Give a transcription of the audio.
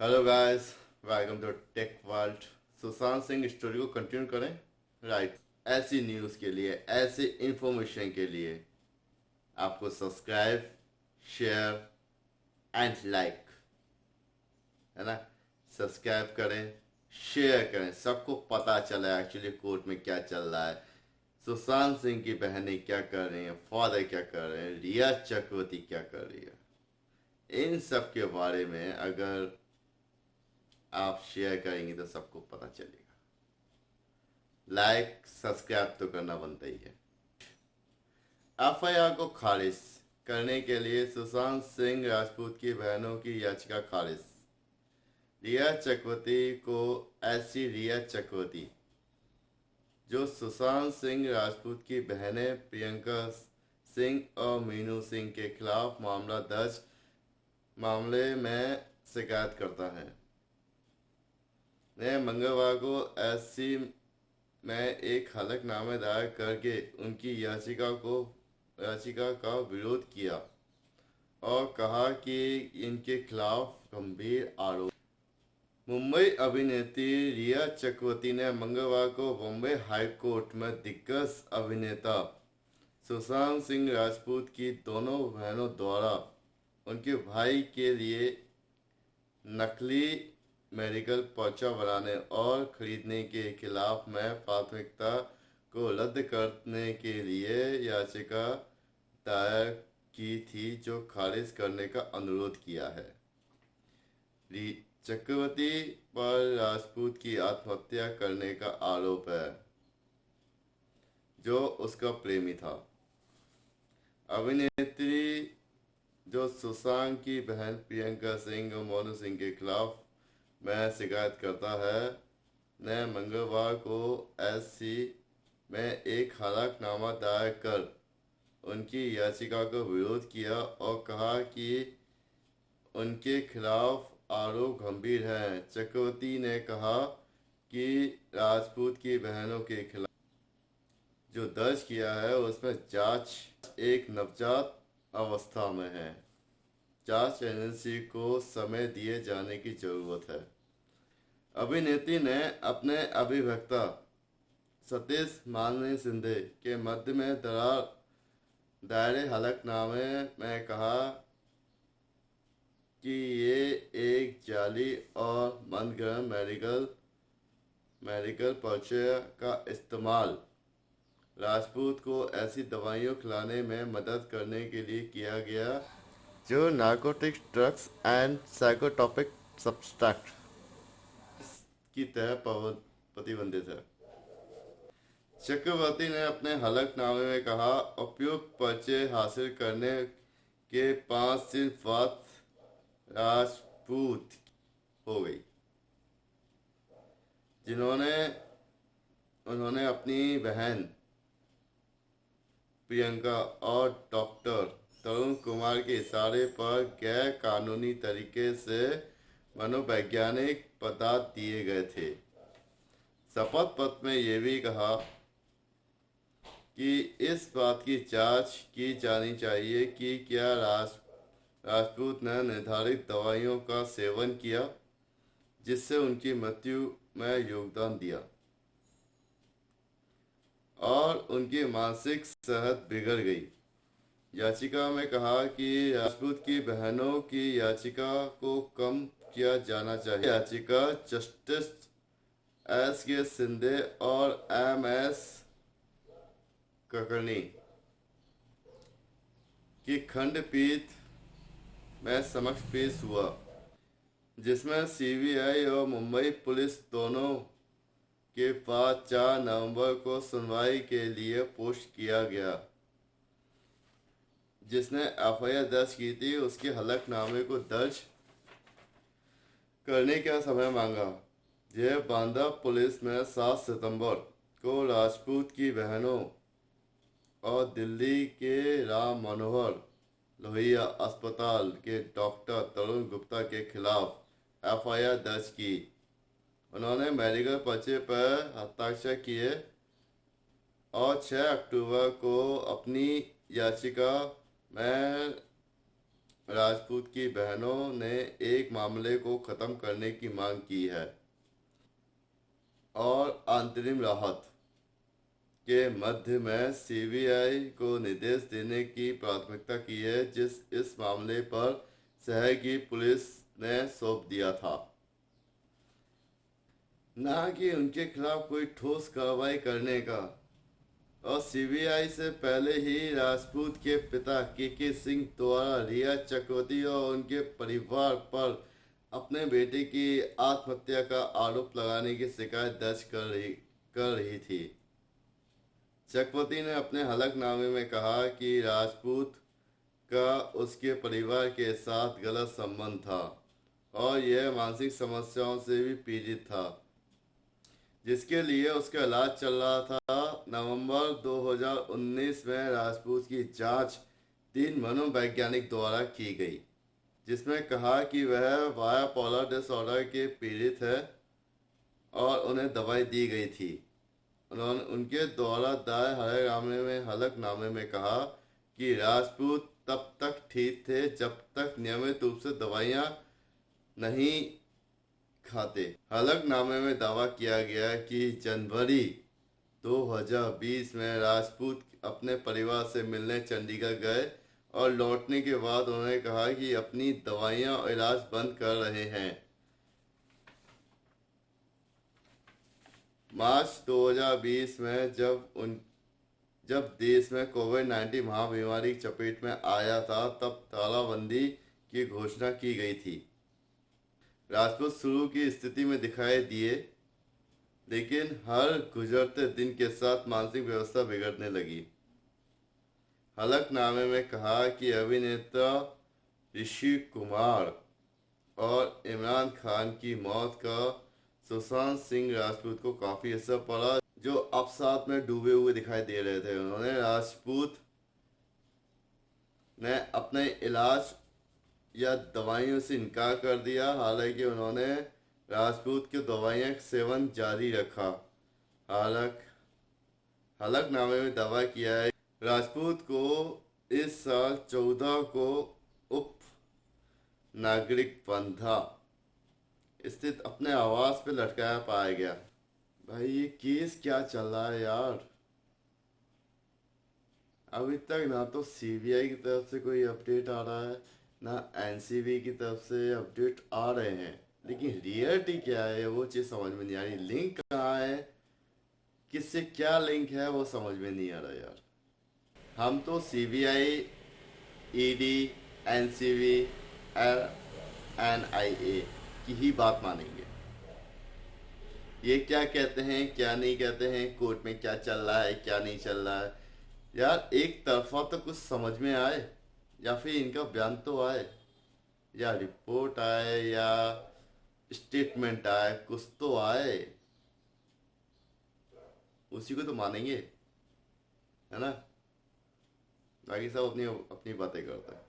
Hello guys, welcome to tech world. Sushant Singh story को continue करें। Right, ऐसी न्यूज़ के लिए, ऐसी इंफॉर्मेशन के लिए आपको सब्सक्राइब, शेयर एंड लाइक, है ना। सब्सक्राइब करें, शेयर करें, सबको पता चला एक्चुअली कोर्ट में क्या चल रहा है, सुशांत सिंह की बहनें क्या कर रही हैं, फादर क्या कर रहे हैं, रिया चक्रवर्ती क्या कर रही है। इन सब के बारे में अगर आप शेयर करेंगे तो सबको पता चलेगा। लाइक सब्सक्राइब तो करना बनता ही है। एफआईआर को खारिज करने के लिए सुशांत सिंह राजपूत की बहनों की याचिका खारिज। रिया चक्रवर्ती को ऐसी रिया चक्रवर्ती जो सुशांत सिंह राजपूत की बहनें प्रियंका सिंह और मीनू सिंह के खिलाफ मामले में शिकायत करता है, ने मंगलवार को एससी में एक हलफनामा दायर करके उनकी याचिका का विरोध किया और कहा कि इनके खिलाफ गंभीर आरोप। मुंबई अभिनेत्री रिया चक्रवर्ती ने मंगलवार को बॉम्बे हाई कोर्ट में दिग्गज अभिनेता सुशांत सिंह राजपूत की दोनों बहनों द्वारा उनके भाई के लिए नकली मेडिकल पर्चा बनाने और खरीदने के खिलाफ में प्राथमिकता को रद्द करने के लिए याचिका दायर की थी, जो खारिज करने का अनुरोध किया है। चक्रवर्ती पर राजपूत की आत्महत्या करने का आरोप है, जो उसका प्रेमी था। अभिनेत्री जो सुशांत की बहन प्रियंका सिंह और मोनू सिंह के खिलाफ में शिकायत करता है, ने मंगलवार को एससी में एक हलफनामा दायर कर उनकी याचिका का विरोध किया और कहा कि उनके खिलाफ आरोप गंभीर हैं। चक्रवर्ती ने कहा कि राजपूत की बहनों के खिलाफ जो दर्ज किया है उसमें जांच एक नवजात अवस्था में है। जांच एजेंसी को समय दिए जाने की जरूरत है। अभिनेत्री ने अपने अभिवक्ता सतीश मालनी सिंधे के मध्य में दायरे हलफनामे में कहा कि ये एक जाली और मनगढ़ंत मेडिकल पर्चे का इस्तेमाल राजपूत को ऐसी दवाइयों खिलाने में मदद करने के लिए किया गया जो narcotics, drugs and psychotropic substance की तरह प्रतिबंधित है। चक्रवर्ती ने अपने हलफनामे में कहा, उपयुक्त पर्चे हासिल करने के 5 दिन बाद राजपूत हो गई, उन्होंने अपनी बहन प्रियंका और डॉक्टर तरुण कुमार के इशारे पर गैर कानूनी तरीके से मनोवैज्ञानिक पदार्थ दिए गए थे। शपथ पत्र में यह भी कहा कि इस बात की जांच की जानी चाहिए कि क्या राजपूत ने निर्धारित दवाइयों का सेवन किया जिससे उनकी मृत्यु में योगदान दिया और उनकी मानसिक सेहत बिगड़ गई। याचिका में कहा कि राजपूत की बहनों की याचिका को कम किया जाना चाहिए। याचिका जस्टिस एस के सिंधे और एम एस ककरनी की खंडपीठ में समक्ष पेश हुआ, जिसमें सीबीआई और मुंबई पुलिस दोनों के पास 4 नवंबर को सुनवाई के लिए पोस्ट किया गया। जिसने एफआईआर दर्ज की थी उसके हलफनामे को दर्ज करने का समय मांगा। यह बांदा पुलिस में 7 सितंबर को राजपूत की बहनों और दिल्ली के राम मनोहर लोहिया अस्पताल के डॉक्टर तरुण गुप्ता के खिलाफ एफआईआर दर्ज की। उन्होंने मेडिकल पर्चे पर हस्ताक्षर किए और 6 अक्टूबर को अपनी याचिका में राजपूत की बहनों ने एक मामले को खत्म करने की मांग की है और अंतरिम राहत के मध्य में सीबीआई को निर्देश देने की प्राथमिकता की है, जिस इस मामले पर शहर की पुलिस ने सौंप दिया था, ना कि उनके खिलाफ कोई ठोस कार्रवाई करने का। और सीबीआई से पहले ही राजपूत के पिता के सिंह द्वारा रिया चक्रवर्ती और उनके परिवार पर अपने बेटे की आत्महत्या का आरोप लगाने की शिकायत दर्ज कर रही थी। चक्रवर्ती ने अपने हलफनामे में कहा कि राजपूत का उसके परिवार के साथ गलत संबंध था और यह मानसिक समस्याओं से भी पीड़ित था, जिसके लिए उसका इलाज चल रहा था। नवंबर 2019 में राजपूत की जांच 3 मनोवैज्ञानिक द्वारा की गई, जिसमें कहा कि वह बायपोलर डिसऑर्डर के पीड़ित है और उन्हें दवाई दी गई थी। उन्होंने उनके द्वारा दायर हलफनामे में कहा कि राजपूत तब तक ठीक थे जब तक नियमित रूप से दवाइयां नहीं खाते। हलफनामे में दावा किया गया कि जनवरी 2020 में राजपूत अपने परिवार से मिलने चंडीगढ़ गए और लौटने के बाद उन्होंने कहा कि अपनी दवाइयां और इलाज बंद कर रहे हैं। मार्च 2020 में जब देश में कोविड-19 महामारी की चपेट में आया था, तब तालाबंदी की घोषणा की गई थी। राजपूत शुरू की स्थिति में दिखाई दिए, लेकिन हर गुजरते दिन के साथ मानसिक व्यवस्था बिगड़ने लगी। हलफनामे में कहा कि अभिनेता ऋषि कुमार और इमरान खान की मौत का सुशांत सिंह राजपूत को काफी असर पड़ा, जो अब साथ में डूबे हुए दिखाई दे रहे थे। उन्होंने राजपूत ने अपने इलाज या दवाइयों से इनकार कर दिया, हालांकि उन्होंने राजपूत की दवाइयां सेवन जारी रखा। हलफनामे में दावा किया है राजपूत को इस साल 14 को उप नागरिक बंधा स्थित अपने आवास पर लटकाया पाया गया। भाई ये केस क्या चल रहा है यार? अभी तक ना तो सीबीआई की तरफ से कोई अपडेट आ रहा है, ना एनसीबी की तरफ से अपडेट आ रहे हैं, लेकिन रियलिटी क्या है वो चीज़ समझ में नहीं आ रही। लिंक कहाँ है, किससे क्या लिंक है, वो समझ में नहीं आ रहा यार। हम तो सीबीआई, ईडी, एनसीबी, एनआईए की ही बात मानेंगे। ये क्या कहते हैं क्या नहीं कहते हैं, कोर्ट में क्या चल रहा है क्या नहीं चल रहा है यार, एक तरफा तो कुछ समझ में आए, या फिर इनका बयान तो आए, या रिपोर्ट आए, या स्टेटमेंट आए, कुछ तो आए, उसी को तो मानेंगे, है ना। बाकी सब अपनी अपनी बातें करते हैं।